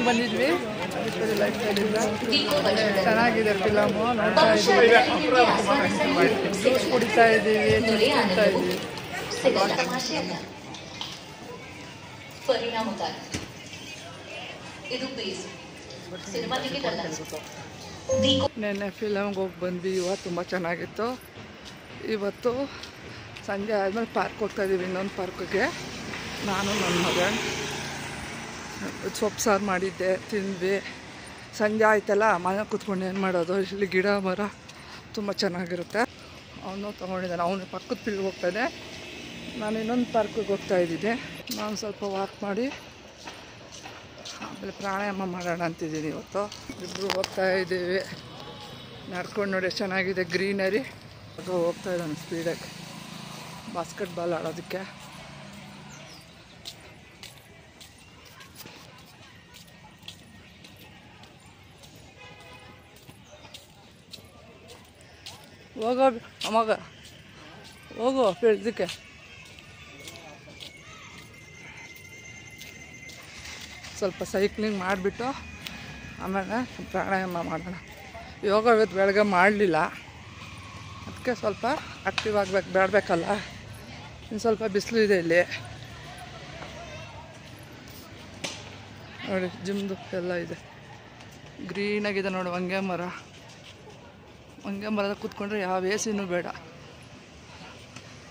ಬಂದಿದ್ವಿ ಲೈಫ್ ಸ್ಟೈಲಿಂದ ಚೆನ್ನಾಗಿದೆ ಫಿಲಮು ನೋಡ್ತಾ ಇದ್ದೀವಿ ಜ್ಯೂಸ್ ಕುಡಿತಾ ಇದ್ದೀವಿ ತಿಂತಾ ಇದ್ದೀವಿ ನೆನ್ನೆ ಫಿಲಮ್ಗೆ ಹೋಗಿ ಬಂದ್ವಿ ಇವತ್ತು ತುಂಬ ಚೆನ್ನಾಗಿತ್ತು ಇವತ್ತು ಸಂಜೆ ಆದಮೇಲೆ ಪಾರ್ಕ್ ಹೋಗ್ತಾಯಿದ್ದೀವಿ ಇನ್ನೊಂದು ಪಾರ್ಕಿಗೆ ನಾನು ನನ್ನ ಮಗ ಸೊಪ್ಪು ಸಾರು ಮಾಡಿದ್ದೆ ತಿಂದ್ವಿ ಸಂಜೆ ಆಯ್ತಲ್ಲ ಮನೆ ಕೂತ್ಕೊಂಡು ಏನು ಮಾಡೋದು ಇಲ್ಲಿ ಗಿಡ ಮರ ತುಂಬ ಚೆನ್ನಾಗಿರುತ್ತೆ ಅವನು ತೊಗೊಂಡಿದ್ದಾನೆ ಅವನು ಪಕ್ಕದ ಫೀಲ್ಡ್ಗೆ ಹೋಗ್ತಾಯಿದ್ದೆ ನಾನು ಇನ್ನೊಂದು ಪಾರ್ಕಿಗೆ ಹೋಗ್ತಾಯಿದ್ದಿದ್ದೆ ನಾನು ಸ್ವಲ್ಪ ವಾಕ್ ಮಾಡಿ ಆಮೇಲೆ ಪ್ರಾಣಾಯಾಮ ಮಾಡೋಣ ಅಂತಿದ್ದೀನಿ ಇವತ್ತು ಇಬ್ಬರು ಹೋಗ್ತಾಯಿದ್ದೀವಿ ನಡ್ಕೊಂಡು ನೋಡಿ ಚೆನ್ನಾಗಿದೆ ಗ್ರೀನರಿ ಹೋಗ್ತಾಯಿದ್ದಾನೆ ಸ್ಪೀಡಾಗಿ ಬಾಸ್ಕೆಟ್ಬಾಲ್ ಆಡೋದಕ್ಕೆ ಹೋಗೋ ಅಮ್ಮಗ ಹೋಗು ಇದಕ್ಕೆ ಸ್ವಲ್ಪ ಸೈಕ್ಲಿಂಗ್ ಮಾಡಿಬಿಟ್ಟು ಆಮೇಲೆ ಪ್ರಾಣಾಯಾಮ ಮಾಡೋಣ ಯೋಗ ಇವತ್ತು ಬೆಳಗ್ಗೆ ಮಾಡಲಿಲ್ಲ ಅದಕ್ಕೆ ಸ್ವಲ್ಪ ಆ್ಯಕ್ಟಿವ್ ಆಗಬೇಕು ಬೇಡಬೇಕಲ್ಲ ಇನ್ನು ಸ್ವಲ್ಪ ಬಿಸಿಲು ಇದೆ ಇಲ್ಲಿ ನೋಡಿ ಜಿಮ್ದು ಎಲ್ಲ ಇದೆ ಗ್ರೀನಾಗಿದೆ ನೋಡಿ ಹೊಂಗೆ ಮರದ ಕೂತ್ಕೊಂಡ್ರೆ ಯಾವ ಎಸಿನೂ ಬೇಡ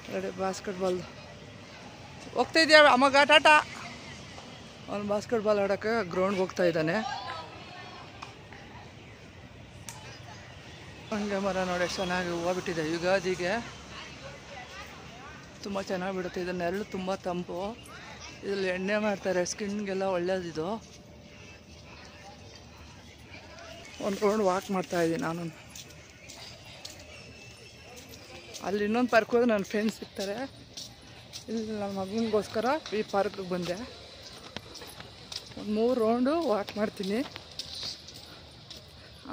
ಎರಡು ಬಾಸ್ಕೆಟ್ಬಾಲ್ ಹೋಗ್ತಾಯಿದ್ಯಾ ಅಮ್ಮಗ ಟಾಟಾ ಅವನು ಬಾಸ್ಕೆಟ್ಬಾಲ್ ಆಡೋಕ್ಕೆ ಗ್ರೌಂಡ್ಗೆ ಹೋಗ್ತಾ ಇದ್ದಾನೆ ಹೊಂಗೆ ಮರ ನೋಡಿ ಚೆನ್ನಾಗಿ ಹೂವು ಬಿಟ್ಟಿದೆ ಯುಗಾದಿಗೆ ತುಂಬ ಚೆನ್ನಾಗಿ ಬಿಡುತ್ತೆ ಇದು ನೆರಳು ತುಂಬ ತಂಪು ಇದರಲ್ಲಿ ಎಣ್ಣೆ ಮಾಡ್ತಾರೆ ಸ್ಕಿನ್ಗೆಲ್ಲ ಒಳ್ಳೆಯದಿದು ಒಂದು ರೌಂಡ್ ವಾಕ್ ಮಾಡ್ತಾಯಿದ್ದೀನಿ ನಾನು ಅಲ್ಲಿ ಇನ್ನೊಂದು ಪಾರ್ಕ್ ಹೋದ್ರೆ ನನ್ನ ಫ್ರೆಂಡ್ಸ್ ಸಿಗ್ತಾರೆ ಇಲ್ಲಿ ನನ್ನ ಮಗನಿಗೋಸ್ಕರ ಈ ಪಾರ್ಕ್ಗೆ ಬಂದೆ ಒಂದು 3 ರೌಂಡು ವಾಕ್ ಮಾಡ್ತೀನಿ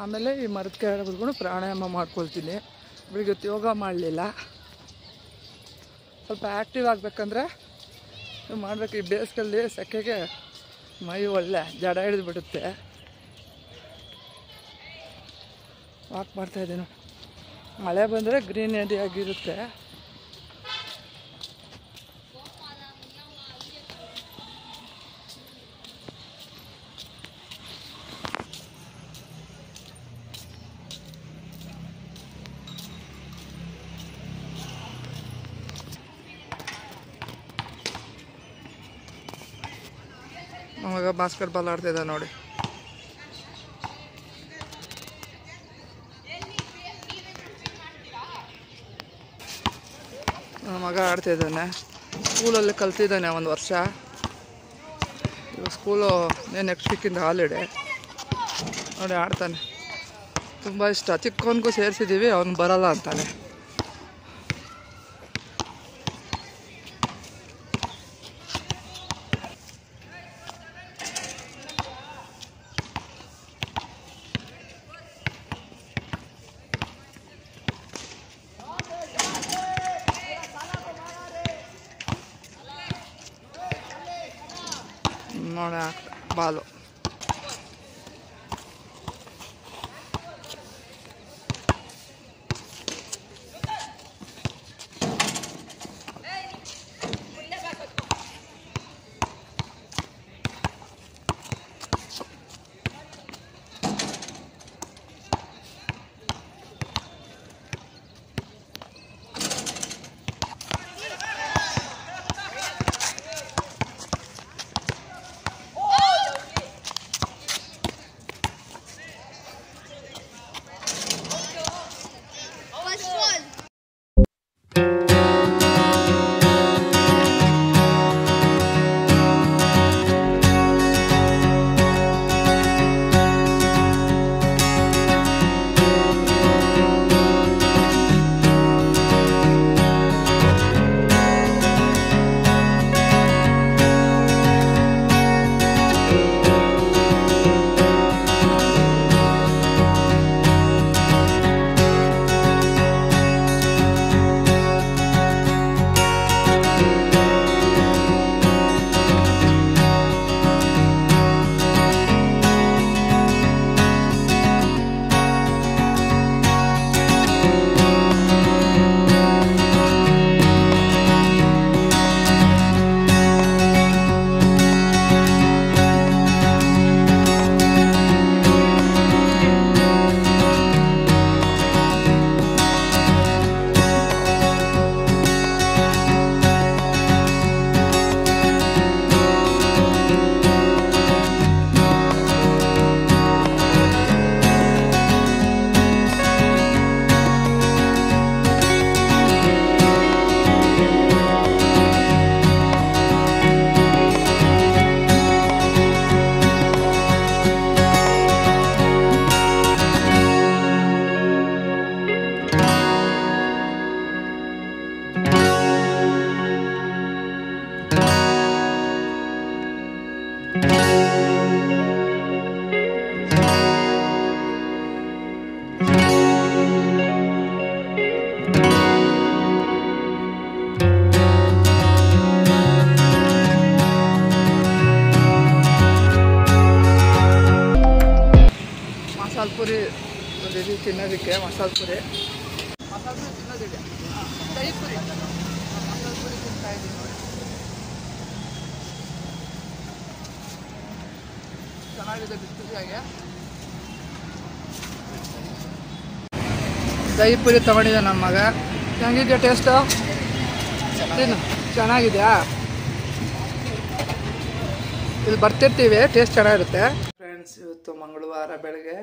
ಆಮೇಲೆ ಈ ಮರದ ಕೆಳಗಡೆ ಕೂತ್ಕೊಂಡು ಪ್ರಾಣಾಯಾಮ ಮಾಡ್ಕೊಳ್ತೀನಿ ಬೆಳಿಗ್ಗೆ ಯೋಗ ಮಾಡಲಿಲ್ಲ ಸ್ವಲ್ಪ ಆ್ಯಕ್ಟಿವ್ ಆಗಬೇಕಂದ್ರೆ ಮಾಡಬೇಕು ಈ ಬೇಸಿಗೆಯಲ್ಲಿ ಸೆಕೆಗೆ ಮೈ ಒಳ್ಳೆ ಜಡ ಹಿಡಿದ್ಬಿಡುತ್ತೆ ವಾಕ್ ಮಾಡ್ತಾಯಿದ್ದೀನಿ ಮಳೆ ಬಂದರೆ ಗ್ರೀನರಿ ಆಗಿರುತ್ತೆ ನಮಗೆ ಬಾಸ್ಕೆಟ್ಬಾಲ್ ಆಡ್ತಿದ್ದ ನೋಡಿ ನನ್ನ ಮಗ ಆಡ್ತಿದ್ದಾನೆ ಸ್ಕೂಲಲ್ಲಿ ಕಲ್ತಿದ್ದಾನೆ 1 ವರ್ಷ ಇವಾಗ ಸ್ಕೂಲು ನೆಕ್ಸ್ಟ್ ವೀಕಿಂದ ಹಾಲಿಡೇ ನೋಡಿ ಆಡ್ತಾನೆ ತುಂಬ ಇಷ್ಟ ಚಿಕ್ಕವನಿಗೂ ಸೇರಿಸಿದ್ದೀವಿ ಅವ್ನು ಬರಲ್ಲ ಅಂತಾನೆ ನೋಡಿ ಬಾಲು ನೋಡಿರಿ ತಿನ್ನೋದಕ್ಕೆ ಮಸಾಲೆ ಪುರಿ ತಿನ್ನೋದಿದೆ ದಹಿ ಪುರಿ ಮಸಾಲೆ ಪುರಿ ತಿಂತಾಯಿದ್ದೀನಿ ನೋಡಿ. ಚೆನ್ನಾಗಿದೆ ಬಿಸಿ ಬಿಸಿಯಾಗೆ. ದಹಿ ಪುರಿ ತೊಗೊಂಡಿದ್ದೆ ನನ್ನ ಮಗ. ಹೆಂಗಿದೆಯಾ ಟೇಸ್ಟು? ತಿನ್ನು. ಚೆನ್ನಾಗಿದೆಯಾ? ಇಲ್ಲಿ ಬರ್ತಿರ್ತೀವಿ, ಟೇಸ್ಟ್ ಚೆನ್ನಾಗಿರುತ್ತೆ. ಫ್ರೆಂಡ್ಸ್, ಇವತ್ತು ಮಂಗಳವಾರ ಬೆಳಗ್ಗೆ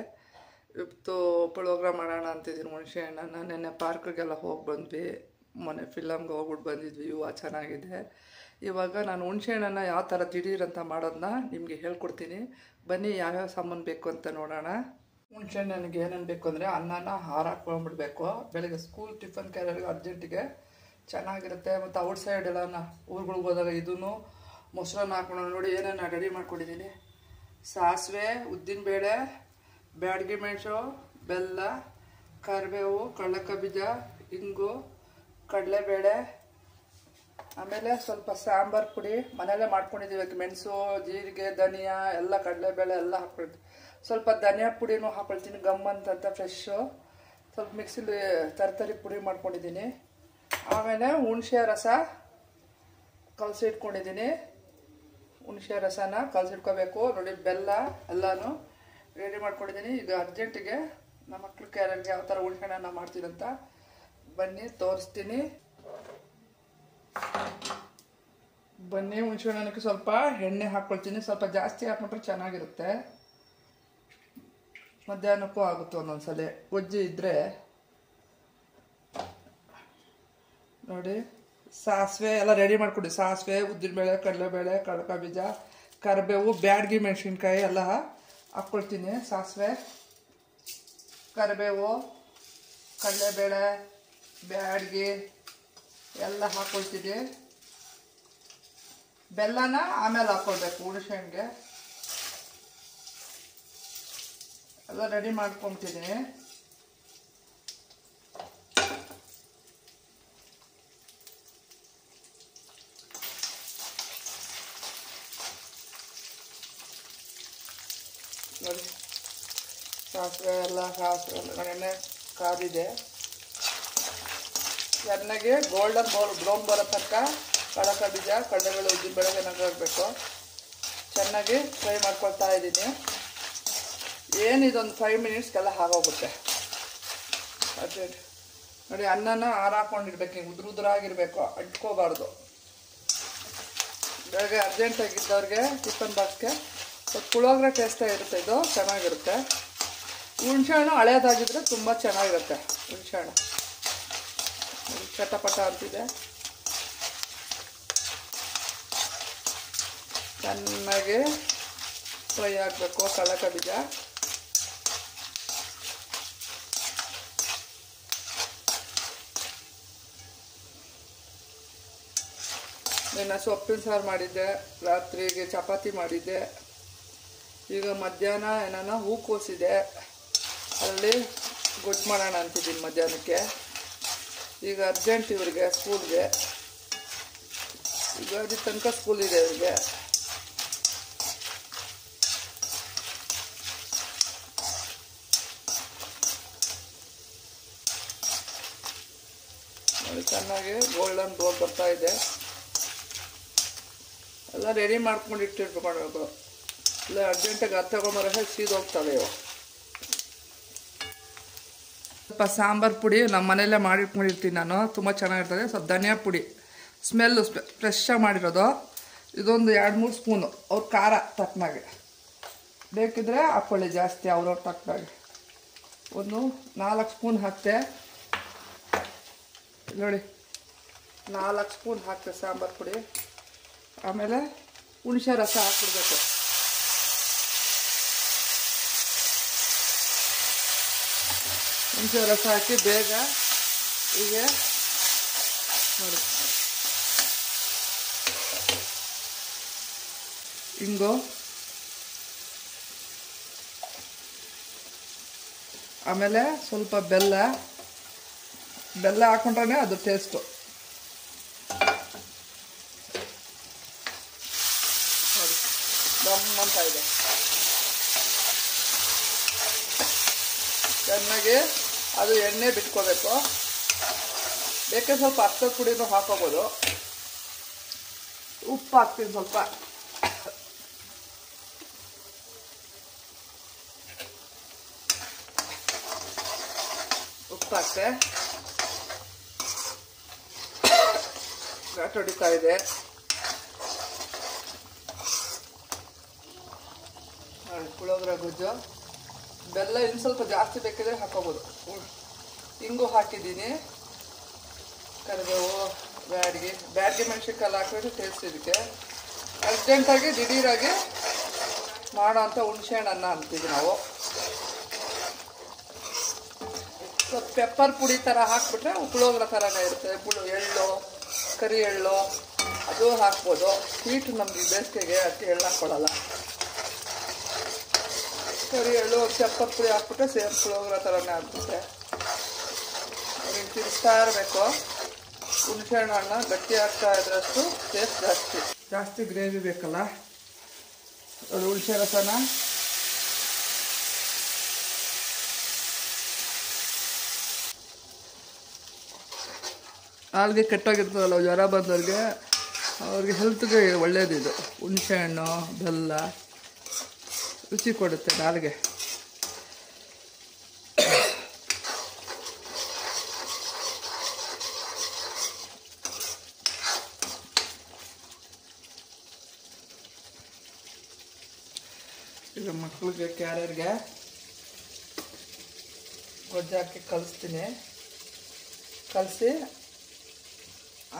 ಇವತ್ತು ಪುಳಿಯೋಗರೆ ಮಾಡೋಣ ಅಂತಿದ್ದೀನಿ. ಹುಣಸೆ ಹಣ್ಣನ್ನು ನೆನ್ನೆ ಪಾರ್ಕ್ಗೆಲ್ಲ ಹೋಗಿ ಬಂದ್ವಿ, ಮೊನ್ನೆ ಫಿಲಮ್ಗೆ ಹೋಗ್ಬಿಟ್ಟು ಬಂದಿದ್ವಿ. ಹೂವು ಚೆನ್ನಾಗಿದೆ. ಇವಾಗ ನಾನು ಹುಣಸೆ ಹಣ್ಣನ್ನು ಯಾವ ಥರ ದಿಢೀರಂತ ಮಾಡೋದನ್ನ ನಿಮಗೆ ಹೇಳ್ಕೊಡ್ತೀನಿ. ಬನ್ನಿ, ಯಾವ್ಯಾವ ಸಾಮಾನು ಬೇಕು ಅಂತ ನೋಡೋಣ. ಹುಣಸೆ ಹಣ್ಣಿಗೆ ಏನೇನು ಬೇಕು ಅಂದರೆ ಅನ್ನನ ಹಾರಾಕ್ಕೊಂಡ್ಬಿಡ್ಬೇಕು. ಬೆಳಗ್ಗೆ ಸ್ಕೂಲ್ ಟಿಫನ್ ಕ್ಯಾರಿಯರ್ಗೆ ಅರ್ಜೆಂಟಿಗೆ ಚೆನ್ನಾಗಿರುತ್ತೆ. ಮತ್ತು ಔಟ್ ಸೈಡ್ ಎಲ್ಲ ಊರುಗಳಿಗೆ ಹೋದಾಗ ಇದನ್ನು ಮೊಸರನ್ನ ಹಾಕೊಂಡು ನೋಡಿ ಏನೇನು ರೆಡಿ ಮಾಡ್ಕೊಂಡಿದ್ದೀನಿ. ಸಾಸಿವೆ, ಉದ್ದಿನಬೇಳೆ, ಬ್ಯಾಡಗಿ ಮೆಣಸು, ಬೆಲ್ಲ, ಕರಿಬೇವು, ಕಡಲೆಕಾಯಿ ಬೀಜ, ಇಂಗು, ಕಡಲೆಬೇಳೆ, ಆಮೇಲೆ ಸ್ವಲ್ಪ ಸಾಂಬಾರು ಪುಡಿ ಮನೆಯಲ್ಲೇ ಮಾಡ್ಕೊಂಡಿದ್ದೀವಿ. ಮೆಣಸು, ಜೀರಿಗೆ, ಧನಿಯಾ ಎಲ್ಲ, ಕಡಲೆಬೇಳೆ ಎಲ್ಲ ಹಾಕ್ಕೊಳ್ತೀವಿ. ಸ್ವಲ್ಪ ಧನಿಯಾ ಪುಡಿನೂ ಹಾಕ್ಕೊಳ್ತೀನಿ, ಗಮ್ ಅಂತ ಫ್ರೆಶ್ಶು. ಸ್ವಲ್ಪ ಮಿಕ್ಸಿಲಿ ತರಕಾರಿ ಪುಡಿ ಮಾಡ್ಕೊಂಡಿದ್ದೀನಿ. ಆಮೇಲೆ ಹುಣಸೆ ರಸ ಕಲಸಿಟ್ಕೊಂಡಿದ್ದೀನಿ. ಹುಣಸೆ ರಸನ ಕಲಸಿಟ್ಕೋಬೇಕು ನೋಡಿ. ಬೆಲ್ಲ ಎಲ್ಲನೂ ರೆಡಿ ಮಾಡ್ಕೊಂಡಿದ್ದೀನಿ. ಈಗ ಅರ್ಜೆಂಟಿಗೆ ನಮ್ಮ ಮಕ್ಳು ಕ್ಯಾರೆಟ್ಗೆ ಯಾವ ಥರ ಹುಣಸೆ ಹಣ್ಣನ್ನು ಮಾಡ್ತೀನಂತ ಬನ್ನಿ ತೋರಿಸ್ತೀನಿ. ಬನ್ನಿ, ಹುಣಸೆ ಹಣ್ಣಕ್ಕೆ ಸ್ವಲ್ಪ ಎಣ್ಣೆ ಹಾಕ್ಕೊಳ್ತೀನಿ. ಸ್ವಲ್ಪ ಜಾಸ್ತಿ ಹಾಕ್ಬಿಟ್ರೆ ಚೆನ್ನಾಗಿರುತ್ತೆ. ಮಧ್ಯಾಹ್ನಕ್ಕೂ ಆಗುತ್ತೆ ಒಂದೊಂದ್ಸಲ ಗೊಜ್ಜಿ ಇದ್ದರೆ. ನೋಡಿ, ಸಾಸಿವೆ ಎಲ್ಲ ರೆಡಿ ಮಾಡ್ಕೊಡಿ. ಸಾಸಿವೆ, ಉದ್ದಿನಬೇಳೆ, ಕಡಲೆಬೇಳೆ, ಕಡಲೆಕಾಯಿ ಬೀಜ, ಕರಿಬೇವು, ಬ್ಯಾಡಗಿ ಮೆಣಸಿನ್ಕಾಯಿ ಎಲ್ಲ ಹಾಕ್ಕೊಳ್ತೀನಿ. ಸಾಸಿವೆ, ಕರಿಬೇವು, ಕಡಲೆಬೇಳೆ, ಬ್ಯಾಡಗಿ ಎಲ್ಲ ಹಾಕ್ಕೊಳ್ತೀನಿ. ಬೆಲ್ಲನ ಆಮೇಲೆ ಹಾಕ್ಕೊಳ್ಬೇಕು. ಹುಣಸೆ ಹಣ್ಣಿಗೆ ಎಲ್ಲ ರೆಡಿ ಮಾಡ್ಕೊಳ್ತಿದ್ದೀನಿ. ನೋಡಿ, ಸಾಸಿವೆ ಎಲ್ಲ ಎಣ್ಣೆ ಕಾದಿದೆ. ಚೆನ್ನಾಗಿ ಗೋಲ್ಡನ್ ಬ್ರೌನ್ ಬರೋ ತನಕ ಕಡಲೆಕಾಯಿ ಬೀಜ, ಕಡಲೆಬೇಳೆ, ಉದ್ದಿನಬೇಳೆ ಹಾಕಬೇಕು. ಚೆನ್ನಾಗಿ ಫ್ರೈ ಮಾಡ್ಕೊಳ್ತಾ ಇದ್ದೀನಿ. ಏನಿದೊಂದು 5 ಮಿನಿಟ್ಸ್ಗೆಲ್ಲ ಆಗೋಗುತ್ತೆ. ಅದೇ ನೋಡಿ, ಅನ್ನನ ಹಾರಾಕೊಂಡಿರ್ಬೇಕು. ಹಿಂಗೆ ಉದುರಾಗಿರ್ಬೇಕು, ಅಂಟ್ಕೋಬಾರ್ದು. ಬೆಳಗ್ಗೆ ಅರ್ಜೆಂಟಾಗಿದ್ದವ್ರಿಗೆ ಟಿಫನ್ ಬಾಕ್ಸ್ಗೆ ಸ್ವಲ್ಪ ಪುಳಿಯೋಗರೆ ಟೇಸ್ಟೇ ಇರುತ್ತೆ. ಇದು ಚೆನ್ನಾಗಿರುತ್ತೆ. ಹುಣಸೆ ಹಣ್ಣು ಹಳೇದಾಗಿದ್ದರೆ ತುಂಬ ಚೆನ್ನಾಗಿರುತ್ತೆ. ಹುಣಸೆ ಹಣ್ಣು ಚಟಪಟ ಅಂತಿದೆ. ಚೆನ್ನಾಗಿ ಫ್ರೈ ಆಗಬೇಕು ಕಡಲೆಕಾಯಿ ಬೀಜ. ನಿನ್ನೆ ಸೊಪ್ಪಿನ ಸಾರು ಮಾಡಿದ್ದೆ, ರಾತ್ರಿಗೆ ಚಪಾತಿ ಮಾಡಿದ್ದೆ. ಈಗ ಮಧ್ಯಾಹ್ನ ಏನಾನ ಹೂಕೋಸಿದೆ, ಅಲ್ಲಿ ಗೊಜ್ಜು ಮಾಡೋಣ ಅಂತಿದ್ದೀನಿ ಮಧ್ಯಾಹ್ನಕ್ಕೆ. ಈಗ ಅರ್ಜೆಂಟ್ ಇವ್ರಿಗೆ ಸ್ಕೂಲ್ಗೆ, ಈಗ ಅದ್ರ ತನಕ ಸ್ಕೂಲ್ ಇದೆ ಇವ್ರಿಗೆ. ನೋಡಿ, ಚೆನ್ನಾಗಿ ಗೋಲ್ಡನ್ ಬ್ರೌನ್ ಬರ್ತಾ ಇದೆ. ಎಲ್ಲ ರೆಡಿ ಮಾಡ್ಕೊಂಡು ಇಟ್ಟಿಟ್ಕೊಳ್ಬೇಕು. ಇಲ್ಲ ಅರ್ಜೆಂಟಾಗಿ ತಗೊಂಬರೋ ಸೀದೋಗ್ತವೆ ಇವು. ಸ್ವಲ್ಪ ಸಾಂಬಾರು ಪುಡಿ ನಮ್ಮ ಮನೆಯಲ್ಲೇ ಮಾಡಿಟ್ಕೊಂಡಿರ್ತೀನಿ ನಾನು, ತುಂಬ ಚೆನ್ನಾಗಿರ್ತದೆ. ಸ್ವಲ್ಪ ಧನಿಯಾ ಪುಡಿ, ಸ್ಮೆಲ್ಲು ಫ್ರೆಶ್ಶಾಗಿ ಮಾಡಿರೋದು. ಇದೊಂದು 2-3 ಸ್ಪೂನು ಅವ್ರ ಖಾರ ತಕ್ಕನಾಗೆ ಬೇಕಿದ್ರೆ ಹಾಕ್ಕೊಳ್ಳಿ, ಜಾಸ್ತಿ ಅವ್ರವ್ರ ತಕ್ಕನಾಗೆ. ಒಂದು 4 ಸ್ಪೂನ್ ಹಾಕ್ತೆ ನೋಡಿ, 4 ಸ್ಪೂನ್ ಹಾಕ್ತೆ ಸಾಂಬಾರು ಪುಡಿ. ಆಮೇಲೆ ಹುಣಸೆ ರಸ ಹಾಕ್ಬಿಡ್ಬೇಕು. ಹುಣಸೆ ರಸ ಹಾಕಿ ಬೇಗ ಹೀಗೆ ನೋಡಿ. ಇಂಗು, ಆಮೇಲೆ ಸ್ವಲ್ಪ ಬೆಲ್ಲ ಹಾಕೊಂಡ್ರೆ ಅದು ಟೇಸ್ಟು. ನೋಡಿ, ದಮ್ ಅಂತ ಇದೆ. ಚೆನ್ನಾಗಿ ಅದು ಎಣ್ಣೆ ಬಿಟ್ಕೋಬೇಕು. ಬೇಕೆ ಸ್ವಲ್ಪ ಅರ್ಶದ ಪುಡಿನೂ ಹಾಕೋಬೋದು. ಉಪ್ಪು ಹಾಕ್ತೀನಿ ಸ್ವಲ್ಪ. ಉಪ್ಪು ಹಾಕ್ತೆ. ಘಾಟ್ ಹೊಡಿತಾ ಇದೆ. ಪುಳಿಯೋಗರೆ ಗೊಜ್ಜು. ಬೆಲ್ಲ ಇನ್ನು ಸ್ವಲ್ಪ ಜಾಸ್ತಿ ಬೇಕಿದ್ರೆ ಹಾಕೋಬೋದು. ಹಿಂಗು ಹಾಕಿದ್ದೀನಿ. ಕರಿಬೇವು, ಬ್ಯಾಡ್ಗೆ ಮೆಣಸಿನ್ಕಾಯಿ ಹಾಕಿದ್ರೆ ಟೇಸ್ಟ್ ಇದಕ್ಕೆ. ಅರ್ಜೆಂಟಾಗಿ ದಿಢೀರಾಗಿ ಮಾಡೋ ಅಂಥ ಹುಣಸೆಹಣ್ಣು ಅನ್ನ ಅಂತೀವಿ ನಾವು. ಸ್ವಲ್ಪ ಪೆಪ್ಪರ್ ಪುಡಿ ಥರ ಹಾಕ್ಬಿಟ್ರೆ ಪುಳಿಯೋಗರೆ ಥರನೇ ಇರುತ್ತೆ. ಎಳ್ಳು, ಕರಿ ಎಳ್ಳು ಅದು ಹಾಕ್ಬೋದು. ಸ್ವೀಟು ನಮಗೆ ಬೇಸಿಗೆಗೆ ಅಷ್ಟು ಎಳ್ಳು ಹಾಕ್ಕೊಳ್ಳಲ್ಲ. ಕರಿ ಎಳ್ಳು, ಪೆಪ್ಪರ್ ಪುಡಿ ಹಾಕ್ಬಿಟ್ರೆ ಸೇಮ್ ಪುಳಿಯೋಗರೆ ಥರನೇ ಆಗ್ಬಿಡುತ್ತೆ. ಅವ್ರಿಗೆ ತಿನ್ನಿಸ್ತಾ ಇರಬೇಕು. ಹುಣಸೆಹಣ್ಣು ಹಣ್ಣು ಗಟ್ಟಿ ಆಗ್ತಾ ಇದ್ರಷ್ಟು ಟೇಸ್ಟ್ ಜಾಸ್ತಿ ಗ್ರೇವಿ ಬೇಕಲ್ಲ. ಅದು ಹುಣಸೆ ರಸನ ಹಾಲ್ಗೆ ಕೆಟ್ಟೋಗಿರ್ತದಲ್ಲ ಜ್ವರ ಬಂದವ್ರಿಗೆ, ಅವ್ರಿಗೆ ಹೆಲ್ತ್ಗೆ ಒಳ್ಳೇದಿದು. ಹುಣಸೆಹಣ್ಣು, ಬೆಲ್ಲ ರುಚಿ ಕೊಡುತ್ತೆ ನಾಲ್ಗೆ. ಈಗ ಮಕ್ಕಳಿಗೆ ಕ್ಯಾರಿಯರ್ಗೆ ಗೊಜ್ಜು ಹಾಕಿ ಕಲಿಸ್ತೀನಿ. ಕಲಸಿ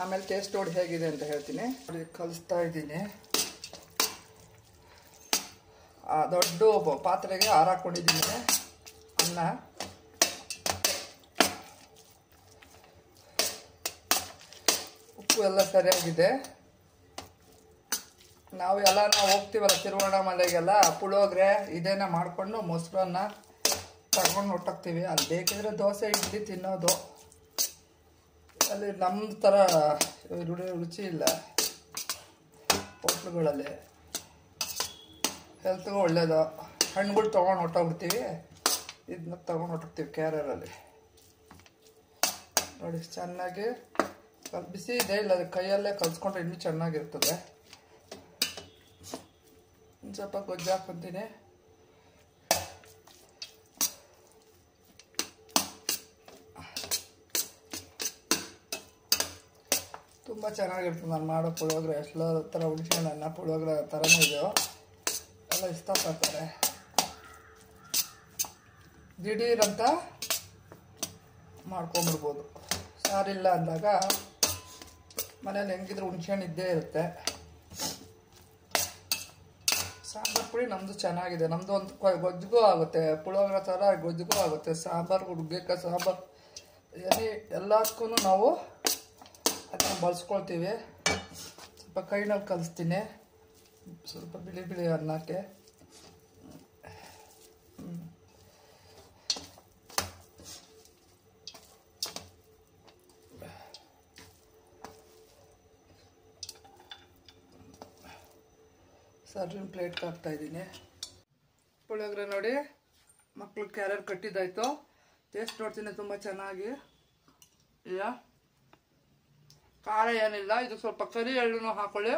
ಆಮೇಲೆ ಟೇಸ್ಟ್ ನೋಡಿ ಹೇಗಿದೆ ಅಂತ ಹೇಳ್ತೀನಿ. ನೋಡಿ ಕಲಿಸ್ತಾ ಇದ್ದೀನಿ. ದೊಡ್ಡ ಪಾತ್ರೆಗೆ ಹಾರಾಕೊಂಡಿದ್ದೀನಿ ಅನ್ನ. ಉಪ್ಪು ಎಲ್ಲ ಸರಿಯಾಗಿದೆ. ನಾವು ಹೋಗ್ತೀವಲ್ಲ ತಿರುವಣ್ಣಾಮಲೆಗೆಲ್ಲ ಪುಳಿಯೋಗರೆ ಇದೇನ ಮಾಡಿಕೊಂಡು ಮೊಸರನ್ನ ತಗೊಂಡು ಹೊಟ್ಟೋಗ್ತೀವಿ. ಅಲ್ಲಿ ಬೇಕಿದ್ರೆ ದೋಸೆ ಇಡ್ಲಿ ತಿನ್ನೋದು. ಅಲ್ಲಿ ನಮ್ಮ ಥರ ರುಚಿ ಇಲ್ಲ ಹೋಟ್ಲುಗಳಲ್ಲಿ. ಹೆಲ್ತ್ಗೂ ಒಳ್ಳೇದು. ಹಣ್ಣುಗಳು ತೊಗೊಂಡು ಹೊಟ್ಟೋಗ್ಬಿಡ್ತೀವಿ, ಇದನ್ನ ತೊಗೊಂಡು ಹೊಟ್ಟೋಗ್ತೀವಿ ಕ್ಯಾರಿಯರಲ್ಲಿ. ನೋಡಿ ಚೆನ್ನಾಗಿ ಬಿಸಿ ಇದೆ. ಇಲ್ಲ ಅದು ಕೈಯಲ್ಲೇ ಕಲಿಸ್ಕೊಂಡ್ರೆ ಇನ್ನೂ ಚೆನ್ನಾಗಿರ್ತದೆ. ಒಂದು ಸ್ವಲ್ಪ ಗೊಜ್ಜು ಹಾಕ್ಕೊತೀನಿ. ತುಂಬ ಚೆನ್ನಾಗಿರ್ತದೆ ನಾನು ಮಾಡೋ ಪುಳಿಯೋಗರೆ. ಎಲ್ಲ ಥರ ಹುಣಸೆಹಣ್ಣು ಪುಳಿಯೋಗರೆ ಥರನೇ ಇದೆಯೋ ಎಲ್ಲ ಇಷ್ಟಪಡ್ತಾರೆ. ದಿಢೀರಂತ ಮಾಡ್ಕೊಂಬಿಡ್ಬೋದು. ಸಾರಿಲ್ಲ ಅಂದಾಗ ಮನೇಲಿ ಹೆಂಗಿದ್ರು ಹುಣಸೆಹಣ್ಣು ಇದ್ದೇ ಇರುತ್ತೆ. ಸಾಂಬಾರು ಪುಡಿ ನಮ್ಮದು ಚೆನ್ನಾಗಿದೆ. ನಮ್ಮದು ಒಂದು ಗೊಜ್ಜಿಗೂ ಆಗುತ್ತೆ, ಪುಳಿಯೋಗರೆ ಥರ ಗೊಜ್ಜಿಗೂ ಆಗುತ್ತೆ. ಸಾಂಬಾರು ನುಗ್ಗೆಕಾಯಿ ಸಾಂಬಾರು ಎಲ್ಲದಕ್ಕೂ ನಾವು ಅದನ್ನು ಬಳಸ್ಕೊಳ್ತೀವಿ. ಸ್ವಲ್ಪ ಕೈನಲ್ಲಿ ಕಲಿಸ್ತೀನಿ. ಸ್ವಲ್ಪ ಬಿಳಿ ಬಿಳಿ ಅನ್ನಕ್ಕೆ ಸರ್ವಿಂಗ್ ಪ್ಲೇಟ್ಗೆ ಹಾಕ್ತಾಯಿದ್ದೀನಿ. ಪುಳಿಯೋಗರೆ ನೋಡಿ ಮಕ್ಕಳು ಕ್ಯಾರಿಯರ್ ಕಟ್ಟಿದ್ದಾಯಿತು. ಟೇಸ್ಟ್ ನೋಡ್ತೀನಿ ತುಂಬ ಚೆನ್ನಾಗಿ ಇಲ್ಲ. ಖಾರ ಏನಿಲ್ಲ. ಇದು ಸ್ವಲ್ಪ ಕರಿ ಎಳ್ಳು ಹಾಕೊಳ್ಳಿ.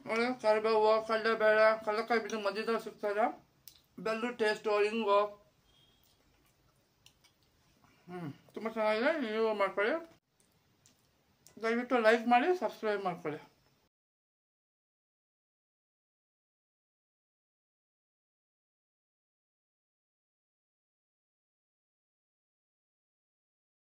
ನೋಡಿ ಕರಿಬೇವು, ಕಡಲೆಬೇಳೆ, ಕಡಲೆಕಾಯಿ ಬಿದ್ದು ಮಧ್ಯದಲ್ಲಿ ಸಿಗ್ತದೆ. ಬೆಲ್ಲ ಟೇಸ್ಟು, ಹಿಂಗು ತುಂಬ ಚೆನ್ನಾಗಿದೆ. ನೀವು ಮಾಡ್ಕೊಳ್ಳಿ. ದಯವಿಟ್ಟು ಲೈಕ್ ಮಾಡಿ, ಸಬ್ಸ್ಕ್ರೈಬ್ ಮಾಡ್ಕೊಳ್ಳಿ.